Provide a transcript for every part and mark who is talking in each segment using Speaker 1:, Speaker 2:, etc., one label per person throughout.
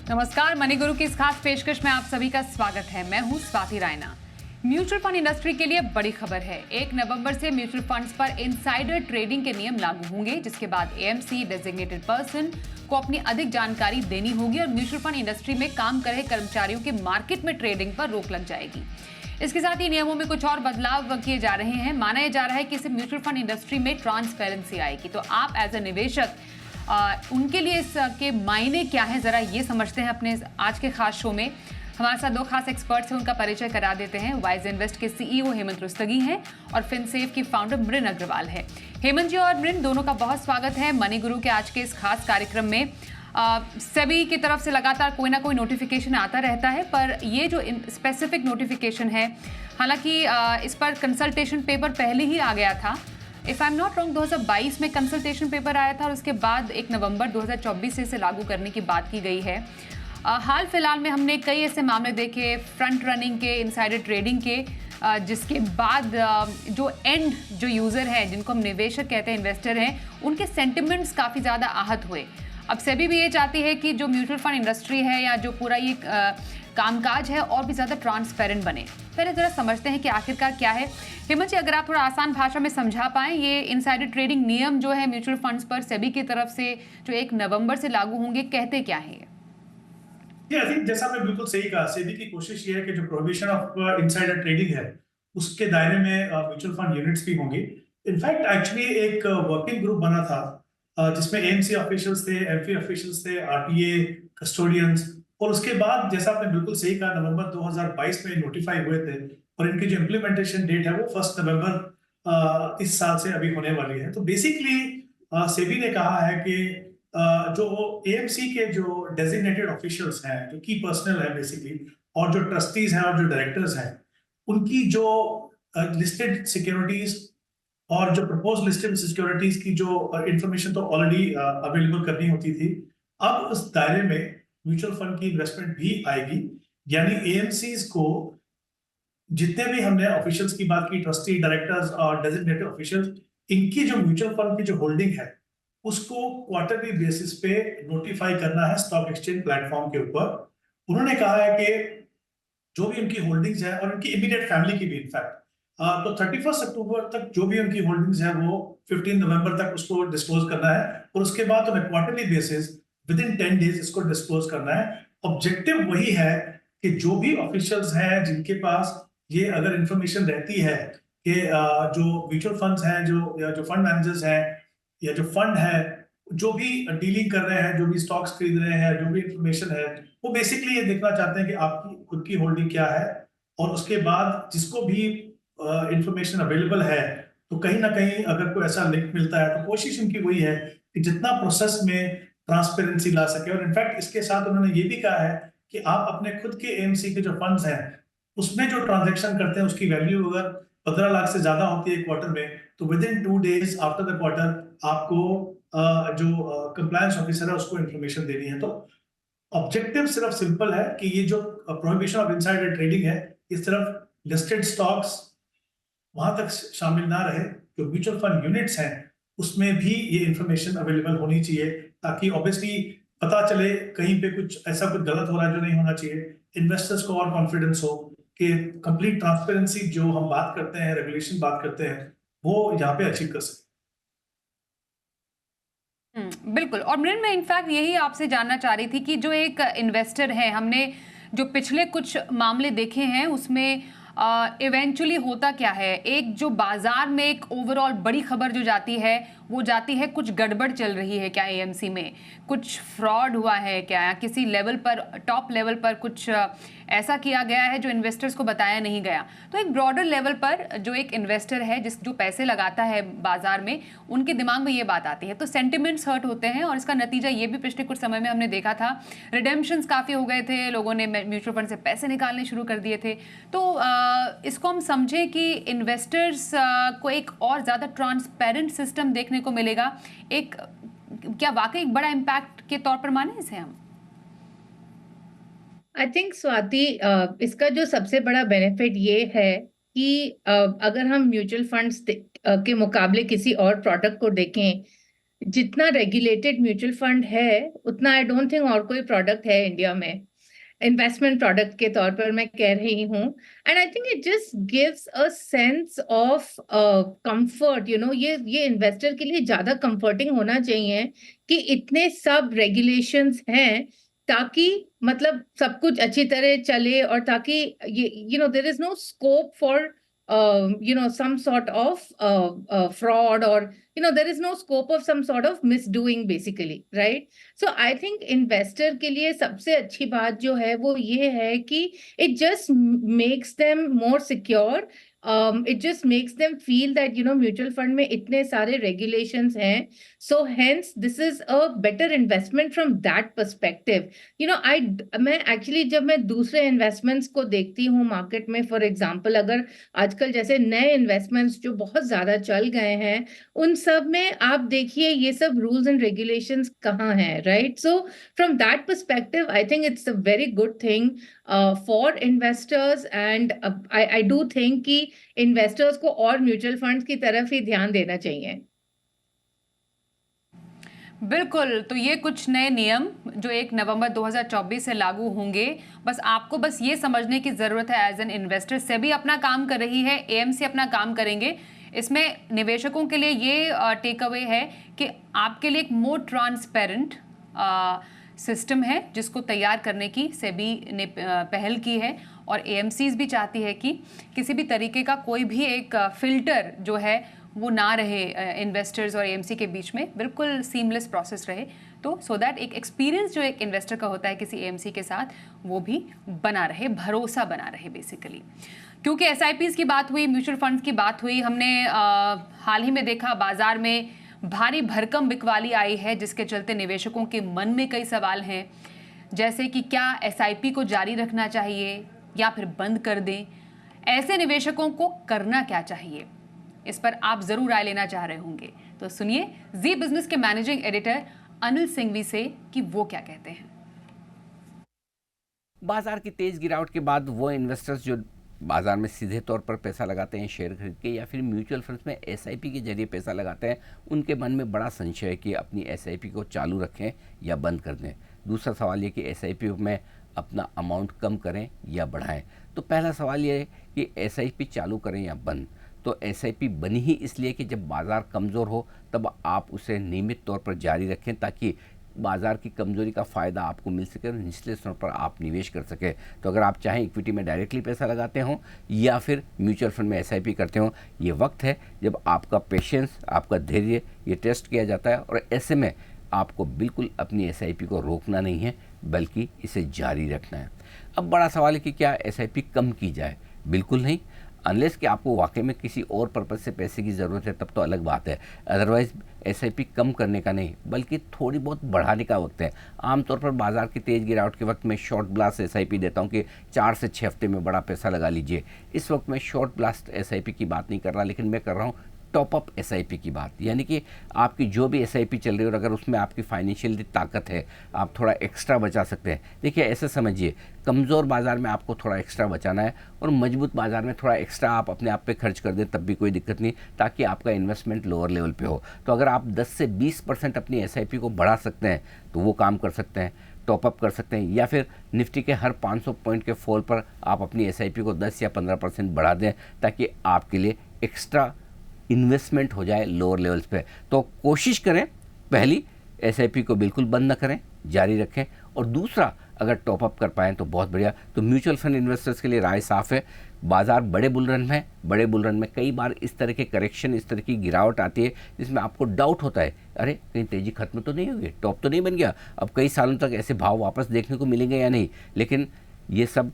Speaker 1: नमस्कार, मनी गुरु की इस खास पेशकश में आप सभी का स्वागत है। मैं हूं Swati Raina. Mutual fund industry के लिए बड़ी खबर है। 1 नवंबर से म्यूचुअल फंड्स पर इनसाइडर ट्रेडिंग के नियम लागू होंगे, जिसके बाद एएमसी डेजिग्नेटेड पर्सन को अपनी अधिक जानकारी देनी होगी और म्यूचुअल फंड इंडस्ट्री में काम कर रहे कर्मचारियों के मार्केट में ट्रेडिंग पर रोक लग जाएगी। इसके साथ ही नियमों में कुछ और बदलाव किए जा रहे हैं। माना जा रहा है कि इससे म्यूचुअल फंड इंडस्ट्री में ट्रांसपेरेंसी आएगी। तो आप एज ए निवेशक उनके लिए इसके मायने क्या है, जरा ये समझते हैं अपने आज के खास शो में। हमारे साथ 2 खास एक्सपर्ट्स हैं, उनका परिचय करा देते हैं। वाइज इन्वेस्ट के सीईओ हेमंत रुस्तगी हैं और फिनसेफ की फाउंडर मृन अग्रवाल है। हेमंत जी और मृन दोनों का बहुत स्वागत है मनी गुरु के आज के इस खास कार्यक्रम में। सेबी की तरफ से लगातार कोई ना कोई नोटिफिकेशन आता रहता है, पर ये जो स्पेसिफिक नोटिफिकेशन है, हालांकि इस पर कंसल्टेशन पेपर पहले ही आ गया था। If I am not wrong 2022 में कंसल्टेशन पेपर आया था और उसके बाद 1 नवंबर 2024 से इसे लागू करने की बात की गई है। हाल फिलहाल में हमने कई ऐसे मामले देखे फ्रंट रनिंग के, इनसाइडर ट्रेडिंग के, जिसके बाद जो यूज़र हैं, जिनको हम निवेशक कहते हैं, इन्वेस्टर हैं, उनके सेंटिमेंट्स काफ़ी ज़्यादा आहत हुए। अब सेबी भी ये चाहती है कि जो म्यूचुअल फंड इंडस्ट्री है या जो पूरा ये कामकाज है और भी ज़्यादा ट्रांसपेरेंट बने। पहले ज़रा समझते हैं कि आखिरकार क्या है। हेमंत जी, अगर आप थोड़ा आसान भाषा में समझा पाएं, ये इनसाइडर ट्रेडिंग नियम जो है म्यूचुअल फंड्स पर सेबी की तरफ से जो 1 नवंबर से लागू होंगे, कहते क्या है
Speaker 2: आई थिंक जैसा आपने बिल्कुल सही कहा, सेबी की कोशिश ये है कि जो प्रोहिबिशन ऑफ इनसाइडर ट्रेडिंग है उसके दायरे में म्यूचुअल फंड यूनिट्स भी होंगी। इनफैक्ट एक्चुअली एक वर्किंग ग्रुप बना था जिसमें एएमसी ऑफिशियल्स थे, एमफी ऑफिशियल्स थे, आरटीए कस्टोडियंस, और उसके बाद जैसा आपने बिल्कुल सही कहा, नवंबर 2022 में नोटिफाई हुए थे और इनकी जो इम्प्लीमेंटेशन डेट है वो 1 नवंबर इस साल से अभी होने वाली है। तो बेसिकली सेबी ने कहा है कि जो एएमसी के जो डेजिग्नेटेड ऑफिशियल्स हैं, जो की पर्सनल है बेसिकली, और जो ट्रस्टीज हैं और जो डायरेक्टर्स हैं, उनकी जो लिस्टेड सिक्योरिटीज और जो प्रपोज लिस्टेड सिक्योरिटीज की जो इंफॉर्मेशन तो ऑलरेडी अवेलेबल करनी होती थी, अब उस दायरे में म्यूचुअल फंड की इन्वेस्टमेंट भी आएगी। यानी एएमसीज को जितने भी हमने ऑफिशियल्स की बात की, ट्रस्टी, डायरेक्टर्स और डेजिग्नेटेड ऑफिशियल्स, इनकी जो म्यूचुअल फंड की जो होल्डिंग है उसको क्वार्टरली बेसिस पे नोटिफाई करना है स्टॉक एक्सचेंज प्लेटफॉर्म के ऊपर। उन्होंने कहा है कि जो भी उनकी होल्डिंग्स है और उनकी इमीडिएट फैमिली की भी इनफैक्ट, तो 31 अक्टूबर तक जो भी उनकी होल्डिंग्स है वो 15 नवंबर तक उसको डिस्क्लोज करना है और उसके बाद उन्हें quarterly basis with in 10 days इसको डिस्क्लोज करना है। ऑब्जेक्टिव वही है कि जो भी ऑफिशियल्स हैं जिनके पास ये अगर इंफॉर्मेशन रहती है कि जो म्यूचुअल फंड्स हैं, जो फंड मैनेजर्स हैं या जो फंड है, जो भी डीलिंग कर रहे हैं, जो भी स्टॉक्स खरीद रहे हैं, जो भी इंफॉर्मेशन है, वो बेसिकली ये देखना चाहते हैं कि आपकी खुद की होल्डिंग क्या है। और उसके बाद जिसको भी इंफॉर्मेशन अवेलेबल है, तो कहीं ना कहीं अगर कोई ऐसा लिंक मिलता है तो कोशिश उनकी वही है कि जितना प्रोसेस में ट्रांसपेरेंसी ला सके। और इनफैक्ट इसके साथ उन्होंने ये भी कहा है कि आप अपने खुद के एएमसी के जो फंड्स हैं उसमें जो ट्रांजेक्शन करते हैं उसकी वैल्यू अगर 15 लाख से ज्यादा होती है क्वार्टर में, तो with in 2 days after the quarter आपको जो कंप्लायंस ऑफिसर है उसको इंफॉर्मेशन देनी है। तो ऑब्जेक्टिव सिर्फ सिंपल है कि ये जो प्रोहिबिशन ऑफ इनसाइडर ट्रेडिंग है, ये सिर्फ लिस्टेड स्टॉक्स वहां तक शामिल ना रहे, जो म्यूचुअल फंड यूनिट्स हैं उसमें भी ये इंफॉर्मेशन अवेलेबल होनी चाहिए, ताकि ऑब्वियसली पता चले कहीं पे कुछ ऐसा कुछ गलत हो रहा है जो नहीं होना चाहिए। इन्वेस्टर्स को और कॉन्फिडेंस हो कि कंप्लीट ट्रांसपेरेंसी जो हम बात करते हैं, रेगुलेशन बात करते हैं, वो यहाँ पे अचीव कर सके।
Speaker 1: बिल्कुल। और मृन, मैं इनफैक्ट यही आपसे जानना चाह रही थी कि जो एक इन्वेस्टर है, हमने जो पिछले कुछ मामले देखे हैं उसमें इवेंचुअली होता क्या है, एक जो बाजार में एक ओवरऑल बड़ी खबर जो जाती है वो जाती है कुछ गड़बड़ चल रही है क्या, एएमसी में कुछ फ्रॉड हुआ है क्या, या किसी लेवल पर, टॉप लेवल पर कुछ ऐसा किया गया है जो इन्वेस्टर्स को बताया नहीं गया। तो एक ब्रॉडर लेवल पर जो एक इन्वेस्टर है, जो पैसे लगाता है बाजार में, उनके दिमाग में ये बात आती है, तो सेंटिमेंट्स हर्ट होते हैं। और इसका नतीजा ये भी पिछले कुछ समय में हमने देखा था, रिडेम्पशंस काफ़ी हो गए थे, लोगों ने म्यूचुअल फंड से पैसे निकालने शुरू कर दिए थे। तो इसको हम समझें कि इन्वेस्टर्स को एक और ज़्यादा ट्रांसपेरेंट सिस्टम देखने को मिलेगा, एक क्या वाकई एक बड़ा इम्पैक्ट के तौर पर माने इसे हम?
Speaker 3: आई थिंक स्वाति, इसका जो सबसे बड़ा बेनिफिट ये है कि अगर हम म्यूचुअल फंड्स के मुकाबले किसी और प्रोडक्ट को देखें, जितना रेगुलेटेड म्यूचुअल फंड है उतना आई डोंट थिंक और कोई प्रोडक्ट है इंडिया में इन्वेस्टमेंट प्रोडक्ट के तौर पर मैं कह रही हूँ। And I think it just gives a sense of comfort, ये इन्वेस्टर के लिए ज्यादा कंफर्टिंग होना चाहिए कि इतने सब रेगुलेशंस हैं, ताकि मतलब सब कुछ अच्छी तरह चले, और ताकि ये there is no scope for some sort of fraud, or there is no scope of some sort of misdoing basically, right? So I think investor के लिए सबसे अच्छी बात जो है वो ये है कि it just makes them more secure. It just makes them feel that mutual fund में इतने सारे regulations हैं, so hence this is a better investment from that perspective. मैं actually जब मैं दूसरे investments को देखती हूँ market में, for example अगर आजकल जैसे नए इन्वेस्टमेंट्स जो बहुत ज्यादा चल गए हैं, उन सब में आप देखिए ये सब रूल्स एंड रेगुलेशंस कहाँ हैं, right? So from that perspective I think it's a very good thing for investors, and I do think कि इन्वेस्टर्स को और म्यूचुअल फंड्स की तरफ ही ध्यान देना चाहिए।
Speaker 1: बिल्कुल, तो ये कुछ नए नियम जो 1 नवंबर 2024 से लागू होंगे, बस आपको बस ये समझने की ज़रूरत है एज एन इन्वेस्टर। सेबी अपना काम कर रही है, एएमसी अपना काम करेंगे। इसमें निवेशकों के लिए ये टेक अवे है कि आपके लिए एक मोर ट्रांसपेरेंट सिस्टम है जिसको तैयार करने की सेबी ने पहल की है, और एएमसीज भी चाहती है कि किसी भी तरीके का कोई भी एक फिल्टर जो है वो ना रहे इन्वेस्टर्स और एएमसी के बीच में, बिल्कुल सीमलेस प्रोसेस रहे, तो सो दैट एक एक्सपीरियंस जो एक इन्वेस्टर का होता है किसी एएमसी के साथ वो भी बना रहे, भरोसा बना रहे बेसिकली। क्योंकि एसआईपीज़ की बात हुई, म्यूचुअल फंड्स की बात हुई, हमने हाल ही में देखा बाजार में भारी भरकम बिकवाली आई है, जिसके चलते निवेशकों के मन में कई सवाल हैं, जैसे कि क्या एसआईपी को जारी रखना चाहिए या फिर बंद कर दें। ऐसे निवेशकों को करना क्या चाहिए, इस पर आप जरूर राय लेना चाह रहे होंगे, तो सुनिए जी बिजनेस के मैनेजिंग एडिटर अनिल सिंघवी से कि वो क्या कहते हैं।
Speaker 4: बाजार की तेज गिरावट के बाद वो इन्वेस्टर्स जो बाजार में सीधे तौर पर पैसा लगाते हैं शेयर खरीद के, या फिर म्यूचुअल फंड्स में एसआईपी के जरिए पैसा लगाते हैं, उनके मन में बड़ा संशय है कि अपनी एसआईपी को चालू रखें या बंद कर दें। दूसरा सवाल ये कि एसआईपी में अपना अमाउंट कम करें या बढ़ाएं। तो पहला सवाल ये है कि एसआईपी चालू करें या बंद। तो एसआईपी बनी ही इसलिए कि जब बाज़ार कमज़ोर हो तब आप उसे नियमित तौर पर जारी रखें, ताकि बाज़ार की कमज़ोरी का फ़ायदा आपको मिल सके और निचले स्तर पर आप निवेश कर सकें। तो अगर आप चाहें इक्विटी में डायरेक्टली पैसा लगाते हों या फिर म्यूचुअल फंड में एसआईपी करते हों, ये वक्त है जब आपका पेशेंस, आपका धैर्य ये टेस्ट किया जाता है, और ऐसे में आपको बिल्कुल अपनी एसआईपी को रोकना नहीं है बल्कि इसे जारी रखना है। अब बड़ा सवाल है कि क्या एसआईपी कम की जाए? बिल्कुल नहीं, अनलेस कि आपको वाकई में किसी और पर्पज़ से पैसे की ज़रूरत है, तब तो अलग बात है। अदरवाइज़ एसआईपी कम करने का नहीं बल्कि थोड़ी बहुत बढ़ाने का वक्त है। आमतौर पर बाजार की तेज़ गिरावट के वक्त मैं शॉर्ट ब्लास्ट एसआईपी देता हूं कि 4 से 6 हफ्ते में बड़ा पैसा लगा लीजिए। इस वक्त मैं शॉर्ट ब्लास्ट एसआईपी की बात नहीं कर रहा, लेकिन मैं कर रहा हूँ टॉप अप एसआईपी की बात। यानी कि आपकी जो भी एसआईपी चल रही है और अगर उसमें आपकी फाइनेंशियल ताकत है, आप थोड़ा एक्स्ट्रा बचा सकते हैं। देखिए ऐसे समझिए, कमज़ोर बाज़ार में आपको थोड़ा एक्स्ट्रा बचाना है और मजबूत बाज़ार में थोड़ा एक्स्ट्रा आप अपने आप पे खर्च कर दें तब भी कोई दिक्कत नहीं, ताकि आपका इन्वेस्टमेंट लोअर लेवल पे हो। तो अगर आप 10 से 20% अपनी एसआईपी को बढ़ा सकते हैं तो वो काम कर सकते हैं, टॉपअप कर सकते हैं, या फिर निफ्टी के हर 500 पॉइंट के फॉल पर आप अपनी एसआईपी को 10 या 15% बढ़ा दें, ताकि आपके लिए एक्स्ट्रा इन्वेस्टमेंट हो जाए लोअर लेवल्स पे। तो कोशिश करें पहली एसआईपी को बिल्कुल बंद न करें, जारी रखें, और दूसरा अगर टॉपअप कर पाएँ तो बहुत बढ़िया। तो म्यूचुअल फंड इन्वेस्टर्स के लिए राय साफ़ है, बाजार बड़े बुल रन में है, बड़े बुल रन में कई बार इस तरह के करेक्शन, इस तरह की गिरावट आती है जिसमें आपको डाउट होता है, अरे कहीं तेज़ी खत्म तो नहीं होगी, टॉप तो नहीं बन गया, अब कई सालों तक ऐसे भाव वापस देखने को मिलेंगे या नहीं। लेकिन ये सब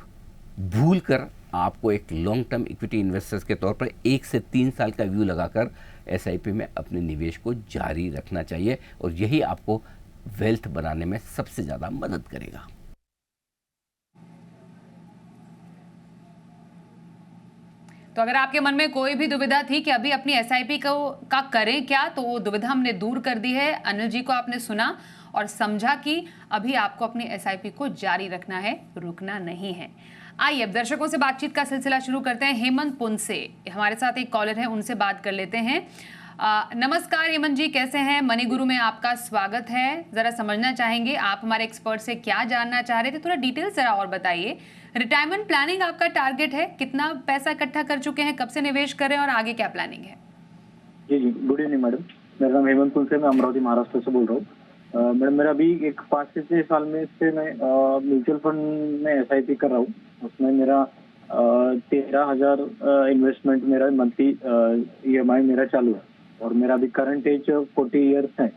Speaker 4: भूल कर आपको एक लॉन्ग टर्म इक्विटी इन्वेस्टर्स के तौर पर 1 से 3 साल का व्यू लगाकर एसआईपी में अपने निवेश को जारी रखना चाहिए, और यही आपको वेल्थ बनाने में सबसे ज़्यादा मदद करेगा।
Speaker 1: तो अगर आपके मन में कोई भी दुविधा थी कि अभी अपनी एसआईपी का करें क्या, तो वो दुविधा हमने दूर कर दी है। अनिल जी को आपने सुना और समझा कि अभी आपको अपनी एसआईपी को जारी रखना है, रुकना नहीं है। आइए अब दर्शकों से बातचीत का सिलसिला शुरू करते हैं। हेमंत पुंसे हमारे साथ एक कॉलर है, उनसे बात कर लेते हैं। नमस्कार हेमंत जी, कैसे हैं? मनी गुरु में आपका स्वागत है। जरा समझना चाहेंगे, आप हमारे एक्सपर्ट से क्या जानना चाह रहे थे, थोड़ा डिटेल जरा और बताइए। रिटायरमेंट प्लानिंग आपका टारगेट है, कितना पैसा इकट्ठा कर चुके हैं, कब से निवेश कर रहे हैं और आगे क्या प्लानिंग है?
Speaker 5: जी जी, गुड इवनिंग मैडम। मेरा नाम हेमंत कुलसे, मैं अमरावती महाराष्ट्र से बोल रहा हूँ। मैडम मेरा अभी एक 5 से 6 साल में से मैं म्यूचुअल फंड में SIP कर रहा हूँ। उसमें मेरा 13,000 इन्वेस्टमेंट मेरा मंथली EMI मेरा चालू है और मेरा अभी करंट एज 40 ईयर्स है।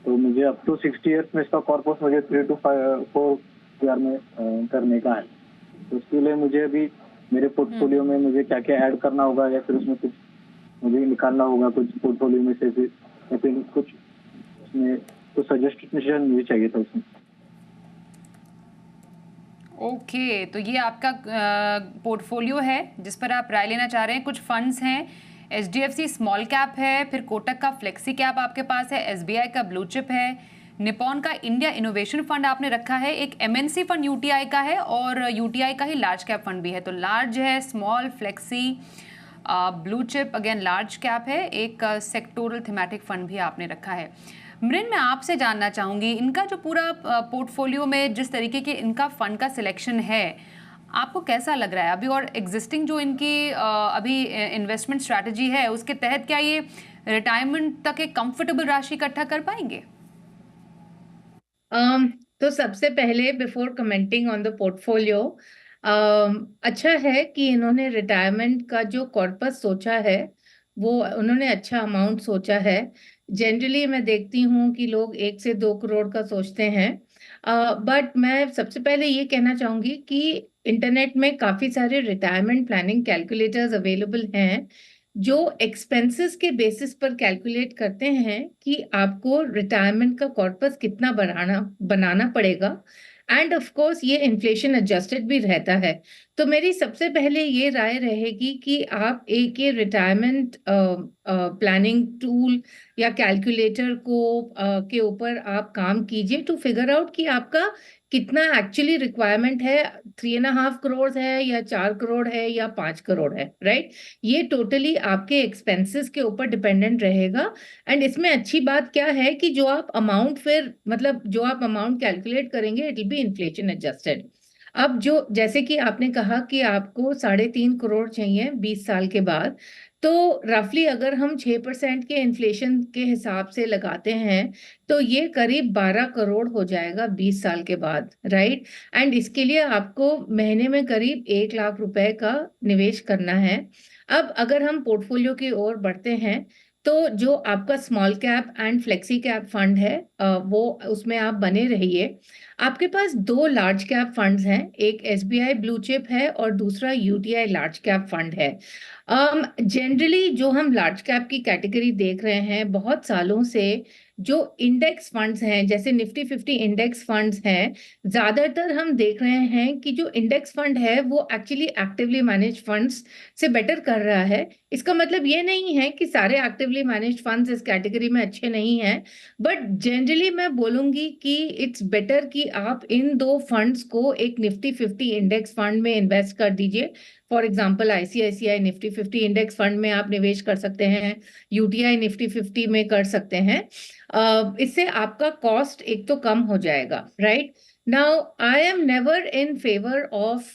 Speaker 5: तो मुझे अप टू 60 ईयर्स में इसका कॉर्पस मुझे 3 to 4 ईयर में करने का है। तो उसके लिए मुझे अभी मेरे पोर्टफोलियो में मुझे क्या क्या ऐड करना होगा या फिर उसमें कुछ मुझे निकालना होगा कुछ पोर्टफोलियो में से फिर या फिर कुछ उसमें कुछ सजेशन मुझे चाहिए था उसमें।
Speaker 1: ओके, तो ये आपका पोर्टफोलियो है जिस पर आप राय लेना चाह रहे हैं। कुछ फंड्स हैं, HDFC स्मॉल कैप है, फिर कोटक का फ्लेक्सी कैप आपके पास है, SBI का ब्लू चिप है, निपॉन का इंडिया इनोवेशन फंड आपने रखा है, एक MNC फंड UTI का है और UTI का ही लार्ज कैप फंड भी है। तो लार्ज है, small, flexi, blue chip again large cap है, एक सेक्टोरल थीमेटिक फंड भी आपने रखा है। मृन, मैं आपसे जानना चाहूँगी, इनका जो पूरा पोर्टफोलियो में जिस तरीके के इनका फंड का सिलेक्शन है, आपको कैसा लग रहा है अभी? और एग्जिस्टिंग जो इनकी अभी इन्वेस्टमेंट स्ट्रैटेजी है उसके तहत क्या ये रिटायरमेंट तक एक कंफर्टेबल राशि इकट्ठा कर पाएंगे?
Speaker 3: तो सबसे पहले before commenting on the portfolio, अच्छा है कि इन्होंने रिटायरमेंट का जो कॉर्पस सोचा है वो उन्होंने अच्छा अमाउंट सोचा है। जनरली मैं देखती हूँ कि लोग 1 से 2 करोड़ का सोचते हैं, बट मैं सबसे पहले ये कहना चाहूंगी कि इंटरनेट में काफी सारे रिटायरमेंट प्लानिंग कैलकुलेटर्स अवेलेबल हैं जो एक्सपेंसेस के बेसिस पर कैलकुलेट करते हैं कि आपको रिटायरमेंट का कॉर्पस कितना बनाना पड़ेगा। एंड ऑफ कोर्स ये इन्फ्लेशन एडजस्टेड भी रहता है। तो मेरी सबसे पहले ये राय रहेगी कि आप एक ये रिटायरमेंट प्लानिंग टूल या कैलकुलेटर को के ऊपर आप काम कीजिए टू फिगर आउट कि आपका कितना एक्चुअली रिक्वायरमेंट है। 3.5 करोड़ है या 4 करोड़ है या 5 करोड़ है, राइट? ये टोटली आपके एक्सपेंसेस के ऊपर डिपेंडेंट रहेगा। एंड इसमें अच्छी बात क्या है कि जो आप अमाउंट फिर मतलब जो आप अमाउंट कैलकुलेट करेंगे it will be inflation adjusted. अब जो जैसे कि आपने कहा कि आपको 3.5 करोड़ चाहिए 20 साल के बाद, तो रफली अगर हम 6% के इन्फ्लेशन के हिसाब से लगाते हैं तो ये करीब 12 करोड़ हो जाएगा 20 साल के बाद, राइट? एंड इसके लिए आपको महीने में करीब 1 लाख रुपए का निवेश करना है। अब अगर हम पोर्टफोलियो की ओर बढ़ते हैं तो जो आपका small cap and flexi cap fund है वो उसमें आप बने रहिए। आपके पास 2 लार्ज कैप फंड्स हैं, एक SBI ब्लू चिप है और दूसरा UTI लार्ज कैप फंड है। जनरली जो हम लार्ज कैप की कैटेगरी देख रहे हैं बहुत सालों से, जो इंडेक्स फंड्स हैं जैसे निफ्टी 50 इंडेक्स फंड्स हैं, ज्यादातर हम देख रहे हैं कि जो इंडेक्स फंड है वो एक्चुअली एक्टिवली मैनेज फंड्स से बेटर कर रहा है। इसका मतलब ये नहीं है कि सारे एक्टिवली मैनेज फंड्स इस कैटेगरी में अच्छे नहीं हैं, बट जनरली मैं बोलूंगी कि इट्स बेटर कि आप इन 2 फंड्स को एक निफ्टी 50 इंडेक्स फंड में इन्वेस्ट कर दीजिए। For example ICICI Nifty 50 index fund में आप निवेश कर सकते हैं, UTI निफ्टी 50 में कर सकते हैं। इससे आपका कॉस्ट एक तो कम हो जाएगा, right? Now I am never in favour of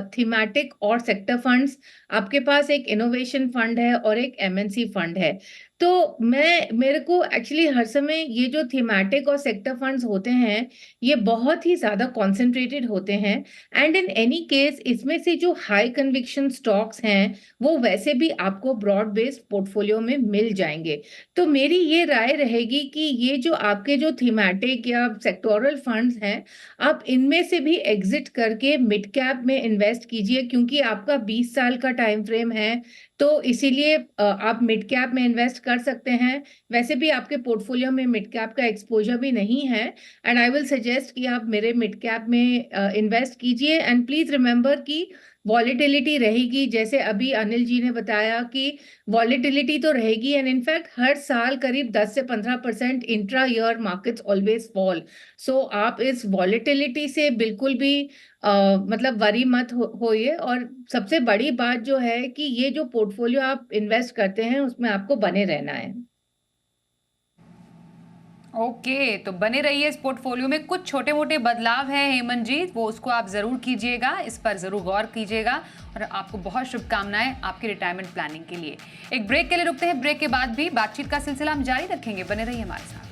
Speaker 3: thematic और सेक्टर फंड्स। आपके पास एक इनोवेशन फंड है और एक MNC फंड है, तो मेरे को एक्चुअली हर समय ये जो थीमेटिक और सेक्टर फंड्स होते हैं ये बहुत ही ज्यादा कॉन्सेंट्रेटेड होते हैं। एंड इन एनी केस इसमें से जो हाई कन्विक्शन स्टॉक्स हैं वो वैसे भी आपको ब्रॉड बेस्ड पोर्टफोलियो में मिल जाएंगे। तो मेरी ये राय रहेगी कि ये जो आपके जो थीमेटिक या सेक्टोरल फंड्स हैं आप इनमें से भी एग्जिट करके मिड कैप में इन्वेस्ट कीजिए, क्योंकि आपका 20 साल का टाइम फ्रेम है तो इसीलिए आप मिड कैप में इन्वेस्ट कर सकते हैं। वैसे भी आपके पोर्टफोलियो में मिड कैप का एक्सपोजर भी नहीं है एंड आई विल सजेस्ट कि आप मेरे मिड कैप में इन्वेस्ट कीजिए। एंड प्लीज रिमेंबर कि वॉलेटिलिटी रहेगी, जैसे अभी अनिल जी ने बताया कि वॉलेटिलिटी तो रहेगी, एंड इनफैक्ट हर साल करीब 10 से 15% intra year markets always fall. So आप इस वॉलेटिलिटी से बिल्कुल भी मतलब वरी मत होइए। और सबसे बड़ी बात जो है कि ये जो पोर्टफोलियो आप इन्वेस्ट करते हैं उसमें आपको बने रहना है।
Speaker 1: ओके, तो बने रहिए इस पोर्टफोलियो में। कुछ छोटे मोटे बदलाव हैं हेमंत जी, वो उसको आप ज़रूर कीजिएगा, इस पर ज़रूर गौर कीजिएगा। और आपको बहुत शुभकामनाएं आपकी रिटायरमेंट प्लानिंग के लिए। एक ब्रेक के लिए रुकते हैं, ब्रेक के बाद भी बातचीत का सिलसिला हम जारी रखेंगे, बने रहिए हमारे साथ।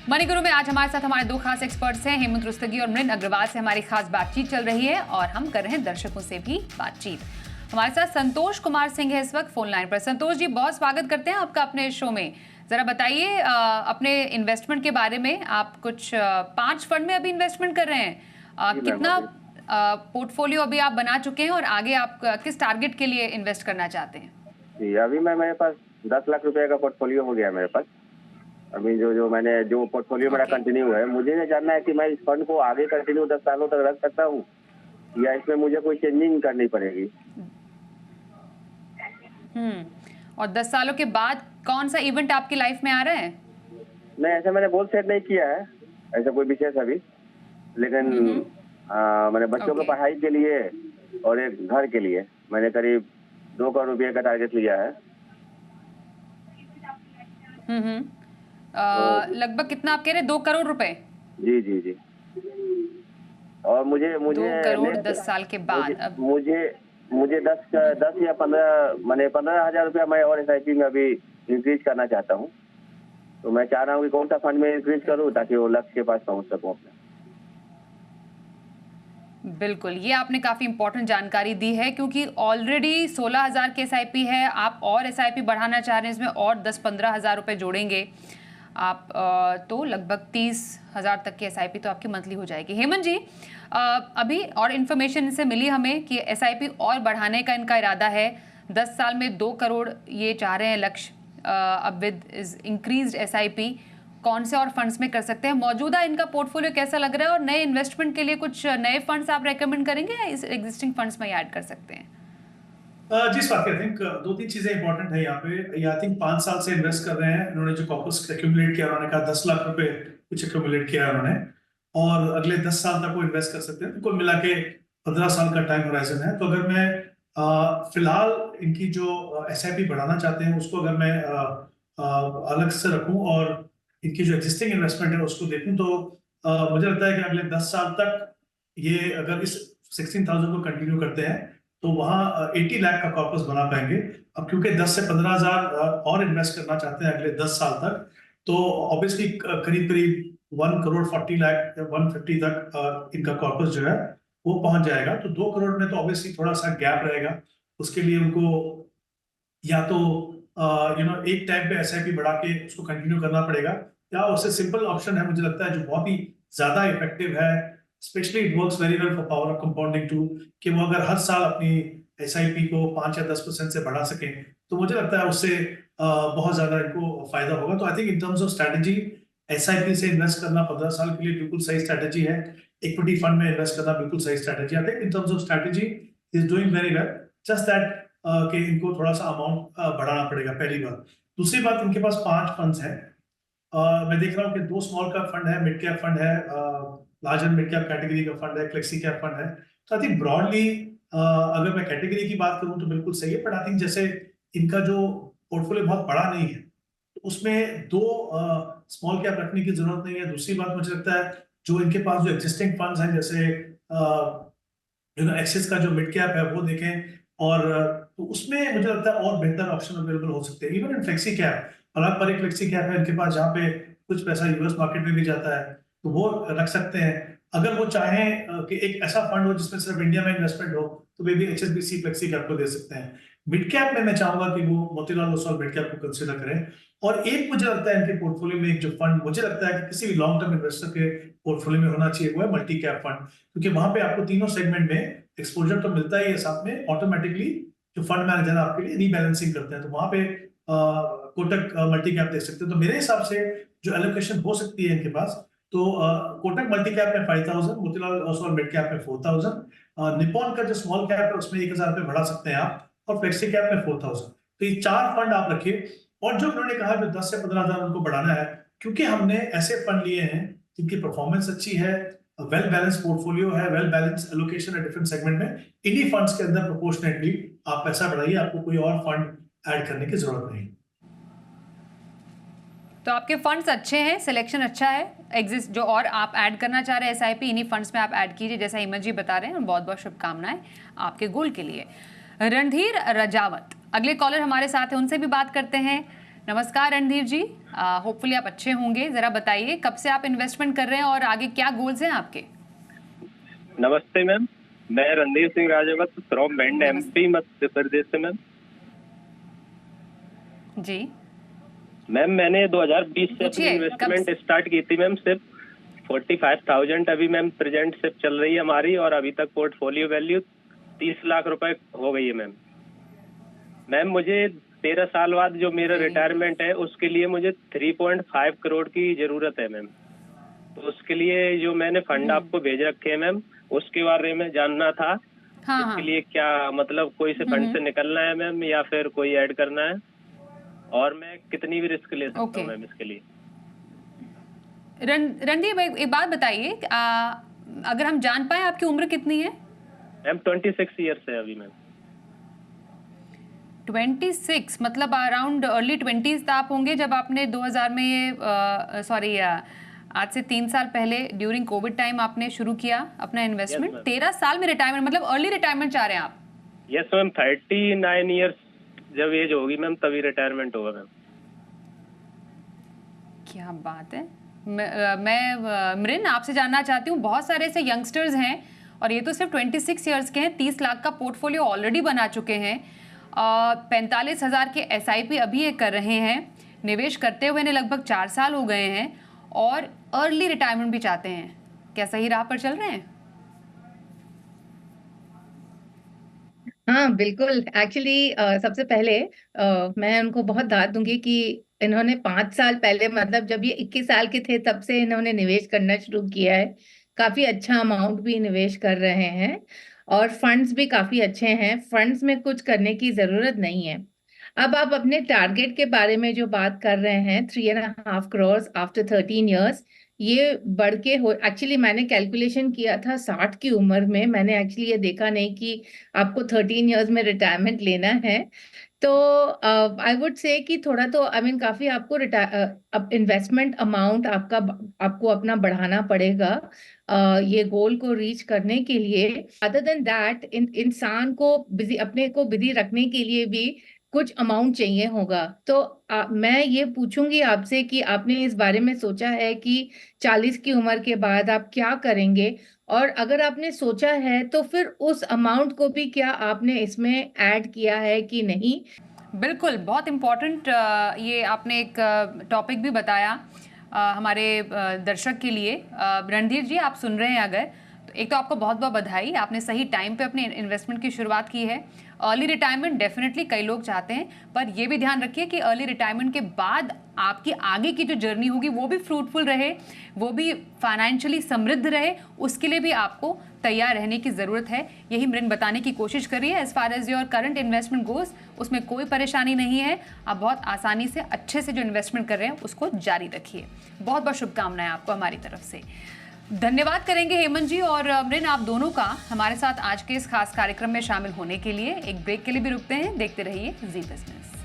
Speaker 1: मनी गुरु में आज हमारे साथ हमारे दो खास एक्सपर्ट्स हैं, हेमंत रुस्तगी और मृण अग्रवाल से हमारी खास बातचीत चल रही है और हम कर रहे हैं दर्शकों से भी बातचीत। हमारे साथ संतोष कुमार सिंह है इस वक्त फोन लाइन पर। संतोष जी, बहुत स्वागत करते हैं आपका अपने शो में। जरा बताइए अपने इन्वेस्टमेंट के बारे में। आप कुछ 5 फंड में अभी इन्वेस्टमेंट कर रहे हैं, कितना पोर्टफोलियो अभी आप बना चुके हैं और आगे आप किस टारगेट के लिए इन्वेस्ट करना चाहते हैं?
Speaker 6: जी, अभी मेरे पास 10 लाख रुपए का पोर्टफोलियो हो गया मेरे पास। अभी जो पोर्टफोलियो मेरा कंटिन्यू है, मुझे ये जानना है कि मैं इस फंड को आगे कंटिन्यू 10 सालों तक रख सकता हूँ या इसमें मुझे कोई चेंजिंग करनी पड़ेगी।
Speaker 1: और 10 सालों के बाद कौन सा इवेंट आपकी लाइफ में आ रहा है?
Speaker 6: नहीं, ऐसा मैंने गोल सेट नहीं किया है, ऐसा कोई विशेष अभी। लेकिन मैंने बच्चों की पढ़ाई के लिए और एक घर के लिए मैंने करीब 2 करोड़ रुपए का टारगेट लिया है।
Speaker 1: लगभग कितना आप कह रहे हैं? 2 करोड़ रुपए?
Speaker 6: जी जी जी। और मुझे
Speaker 1: 2 करोड़ 10 साल के बाद
Speaker 6: मुझे 10 या 15,000 रुपया मैं और SIP में अभी इंक्रीज करना चाहता हूँ। तो मैं चाह रहा हूँ कि कौन सा फंड में इंक्रीज करूँ ताकि वो लक्ष्य के पास पहुँच सकूँ अपने।
Speaker 1: बिल्कुल, ये आपने काफ़ी इंपॉर्टेंट जानकारी दी है, क्योंकि ऑलरेडी 16,000 के SIP है, आप और SIP बढ़ाना चाह रहे हैं, इसमें और 10-15 हज़ार रुपये जोड़ेंगे आप, तो लगभग 30,000 तक की SIP तो आपकी मंथली हो जाएगी। हेमंत जी, अभी और इन्फॉर्मेशन इनसे मिली हमें कि SIP और बढ़ाने का इनका इरादा है। 10 साल में 2 करोड़ ये चाह रहे हैं लक्ष्य। अब विद इज इंक्रीज्ड SIP कौन से और फंड्स में कर सकते हैं? मौजूदा इनका पोर्टफोलियो कैसा लग रहा है और नए इन्वेस्टमेंट के लिए कुछ नए फंड्स आप रेकमेंड करेंगे या इस एग्जिस्टिंग फंड्स में ऐड कर सकते हैं?
Speaker 2: जी स्वाति, आई थिंक 2-3 चीजें इंपॉर्टेंट है यहाँ पे। आई थिंक 5 साल से इन्वेस्ट कर रहे हैं इन्होंने, जो कॉर्पस एक्यूमुलेट किया, उन्होंने कहा 10 लाख रुपए कुछ एक्यूमुलेट किया उन्होंने, और अगले 10 साल तक वो इन्वेस्ट कर सकते हैं। तो कुल मिला के 15 साल का टाइम होराइजन है। तो अगर मैं फिलहाल इनकी जो SIP बढ़ाना चाहते हैं उसको अगर मैं अलग से रखूं और इनकी जो एग्जिस्टिंग इन्वेस्टमेंट है उसको देखूं, तो मुझे लगता है कि अगले 10 साल तक ये अगर इस 16,000 को कंटिन्यू करते हैं तो वहां 80 लाख का कॉर्पस बना पाएंगे। अब क्योंकि 10 से 15 हजार और इन्वेस्ट करना चाहते हैं अगले 10 साल तक, तो ऑब्वियसली करीब करीब 1 करोड़ 40 लाख 150 तक इनका कॉर्पस जो है वो पहुंच जाएगा। तो 2 करोड़ में तो ऑब्वियसली थोड़ा सा गैप रहेगा। उसके लिए उनको या तो एक टाइम पे SIP बढ़ा के उसको कंटिन्यू करना पड़ेगा, या उससे सिंपल ऑप्शन है मुझे लगता है जो बहुत ही ज्यादा इफेक्टिव है, specially it works very well for power compounding too, कि वो अगर हर साल अपनी SIP को 5 या 10% से बढ़ा सकें तो मुझे लगता है उससे बहुत ज्यादा इनको फायदा होगा। तो I think in terms of strategy SIP से इन्वेस्ट करना 15 साल के लिए बिल्कुल सही स्ट्रैटेजी है। इक्विटी फंड में इन्वेस्ट करना बिल्कुल सही strategy. I think in terms of strategy is doing very well, just that कि इनको थोड़ा सा अमाउंट बढ़ाना पड़ेगा, पहली बात। दूसरी बात, इनके पास 5 फंड्स हैं। मैं देख रहा हूँ कि 2 स्मॉल कैप फंड है, मिड कैप फंड है, large and mid cap category का फंड है, फ्लेक्सी कैप फंड है। तो आई थिंक ब्रॉडली अगर मैं कैटेगरी की बात करूं तो बिल्कुल सही है, बट आई थिंक जैसे इनका जो पोर्टफोलियो बहुत बड़ा नहीं है तो उसमें 2 स्मॉल कैप रखने की जरूरत नहीं है। दूसरी बात, मुझे लगता है जो इनके पास जो एग्जिस्टिंग फंड्स हैं, जैसे एक्सिस का जो मिड कैप है वो देखें, और तो उसमें मुझे लगता है और बेहतर ऑप्शन अवेलेबल हो सकते हैं। इवन इन फ्लेक्सी कैप, पारंपरिक फ्लेक्सी कैप है इनके पास जहाँ पे कुछ पैसा यूएस मार्केट में भी जाता है, तो वो रख सकते हैं। अगर वो चाहें कि एक ऐसा फंड हो जिसमें सिर्फ इंडिया में इन्वेस्टमेंट हो तो वे भी HSBC फ्लेक्सी कैप को दे सकते हैं। मिड कैप में मैं चाहूंगा कि वो मोतीलाल ओसवाल मिड कैप को कंसीडर करें। और एक मुझे लगता है इनके पोर्टफोलियो में एक जो फंड मुझे लगता है कि किसी भी लॉन्ग टर्म इन्वेस्टर के पोर्टफोलियो में होना चाहिए, वो है मल्टी कैप फंड, क्योंकि वहां पे आपको तीनों सेगमेंट में एक्सपोजर तो मिलता ही है, साथ में ऑटोमेटिकली जो फंड मैनेजर आपके लिए रीबैलेंसिंग करते हैं। तो वहां पे कोटक मल्टी कैप देख सकते हैं। तो मेरे हिसाब से जो एलोकेशन हो सकती है इनके पास, तो कोटक मल्टी कैप में 5000, मोतीलाल ओसवाल मिड कैप में 4000, निप्पॉन का जो स्मॉल कैप है उसमें 1000 रुपये बढ़ा सकते हैं आप, और फ्लेक्सी कैप में 4000। तो ये 4 फंड आप रखिए। और जो उन्होंने कहा जो 10 से 15,000 उनको बढ़ाना है, क्योंकि हमने ऐसे फंड लिए हैं जिनकी परफॉर्मेंस अच्छी है, वेल बैलेंस पोर्टफोलियो है, वेल बैलेंस एलोकेशन है डिफरेंट सेगमेंट में, इन्हीं फंड्स के अंदर प्रोपोर्शनेटली आप पैसा बढ़ाइए, आपको कोई और फंड ऐड करने की जरूरत नहीं।
Speaker 1: तो आपके फंड्स अच्छे हैं, सिलेक्शन अच्छा है, एग्जिस्ट जो और आप ऐड करना चाह रहे हैं एसआईपी, इन्हीं फंड्स में आप ऐड कीजिए जैसा हेमंत जी बता रहे हैं। बहुत बहुत शुभकामनाएं आपके गोल के लिए। रणधीर रजावत अगले कॉलर हमारे साथ हैं, उनसे भी बात करते हैं। नमस्कार रणधीर जी, होपफुली आप अच्छे होंगे। जरा बताइए कब से आप इन्वेस्टमेंट कर रहे हैं और आगे क्या गोल्स हैं आपके?
Speaker 7: नमस्ते मैम, मैं रणधीर सिंह राजावत फ्रॉम बैंड एमपी मध्य प्रदेश से। मैम
Speaker 1: जी
Speaker 7: मैम, मैंने 2020 से अपनी इन्वेस्टमेंट स्टार्ट की थी मैम। सिर्फ 45,000 अभी मैम प्रेजेंट सिर्फ चल रही है हमारी, और अभी तक पोर्टफोलियो वैल्यू 30 लाख रुपए हो गई है मैम। मैम मुझे 13 साल बाद जो मेरा रिटायरमेंट है उसके लिए मुझे 3.5 करोड़ की जरूरत है मैम। तो उसके लिए जो मैंने फंड आपको भेज रखे हैं मैम, उसके बारे में जानना था। इसके लिए क्या मतलब कोई से फंड से निकलना है मैम, या फिर कोई ऐड करना है, और मैं कितनी भी रिस्क ले सकता हूँ मैम इसके लिए?
Speaker 1: रणदीप एक बात बताइए, अगर हम जान पाए आपकी उम्र कितनी है?
Speaker 7: मैम 26 ईयर्स है अभी मैम।
Speaker 1: 26 मतलब अराउंड अर्ली 20s आप होंगे जब आपने 2000 में ये सॉरी आज से 3 साल पहले ड्यूरिंग कोविड टाइम आपने शुरू किया अपना इन्वेस्टमेंट। 13 साल में रिटायरमेंट, मतलब अर्ली रिटायरमेंट चाह रहे हैं आप?
Speaker 7: यस मैम, 39 ईयर्स जब एज होगी मैम तभी रिटायरमेंट होगा मैम।
Speaker 1: क्या बात है। मैं मृन आपसे जानना चाहती हूँ, बहुत सारे ऐसे यंगस्टर्स हैं और ये तो सिर्फ 26 ईयर्स के हैं, 30 लाख का पोर्टफोलियो ऑलरेडी बना चुके हैं, 45,000 के एसआईपी अभी ये कर रहे हैं, निवेश करते हुए इन्हें लगभग 4 साल हो गए हैं और अर्ली रिटायरमेंट भी चाहते हैं। क्या सही राह पर चल रहे हैं?
Speaker 3: हाँ बिल्कुल। एक्चुअली सबसे पहले मैं उनको बहुत दाद दूंगी कि इन्होंने 5 साल पहले, मतलब जब ये 21 साल के थे तब से इन्होंने निवेश करना शुरू किया है। काफी अच्छा अमाउंट भी निवेश कर रहे हैं और फंड्स भी काफी अच्छे हैं। फंड्स में कुछ करने की जरूरत नहीं है। अब आप अपने टारगेट के बारे में जो बात कर रहे हैं 3.5 करोड़ आफ्टर 13 ईयर्स, ये बढ़ के हो। एक्चुअली मैंने कैलकुलेशन किया था 60 की उम्र में। मैंने एक्चुअली ये देखा नहीं कि आपको 13 ईयर्स में रिटायरमेंट लेना है। तो आई वुड से कि थोड़ा तो काफी आपको अब इन्वेस्टमेंट अमाउंट आपको अपना बढ़ाना पड़ेगा ये गोल को रीच करने के लिए। अदर देन दैट इंसान को बिजी, अपने को बिजी रखने के लिए भी कुछ अमाउंट चाहिए होगा। तो मैं ये पूछूंगी आपसे कि आपने इस बारे में सोचा है कि 40 की उम्र के बाद आप क्या करेंगे, और अगर आपने सोचा है तो फिर उस अमाउंट को भी क्या आपने इसमें ऐड किया है कि नहीं?
Speaker 1: बिल्कुल, बहुत इम्पोर्टेंट ये आपने एक टॉपिक भी बताया हमारे दर्शक के लिए। रणधीर जी आप सुन रहे हैं अगर, तो एक तो आपको बहुत बहुत बधाई, आपने सही टाइम पे अपने इन्वेस्टमेंट की शुरुआत की है। अर्ली रिटायरमेंट डेफिनेटली कई लोग चाहते हैं, पर ये भी ध्यान रखिए कि अर्ली रिटायरमेंट के बाद आपकी आगे की जो जर्नी होगी वो भी फ्रूटफुल रहे, वो भी फाइनेंशियली समृद्ध रहे, उसके लिए भी आपको तैयार रहने की ज़रूरत है। यही मृन बताने की कोशिश कर रही है। As far as your current investment goes, उसमें कोई परेशानी नहीं है। आप बहुत आसानी से अच्छे से जो इन्वेस्टमेंट कर रहे हैं उसको जारी रखिए। बहुत बहुत शुभकामनाएं आपको हमारी तरफ से। धन्यवाद करेंगे हेमंत जी और मृन आप दोनों का हमारे साथ आज के इस खास कार्यक्रम में शामिल होने के लिए। एक ब्रेक के लिए भी रुकते हैं, देखते रहिए जी बिजनेस।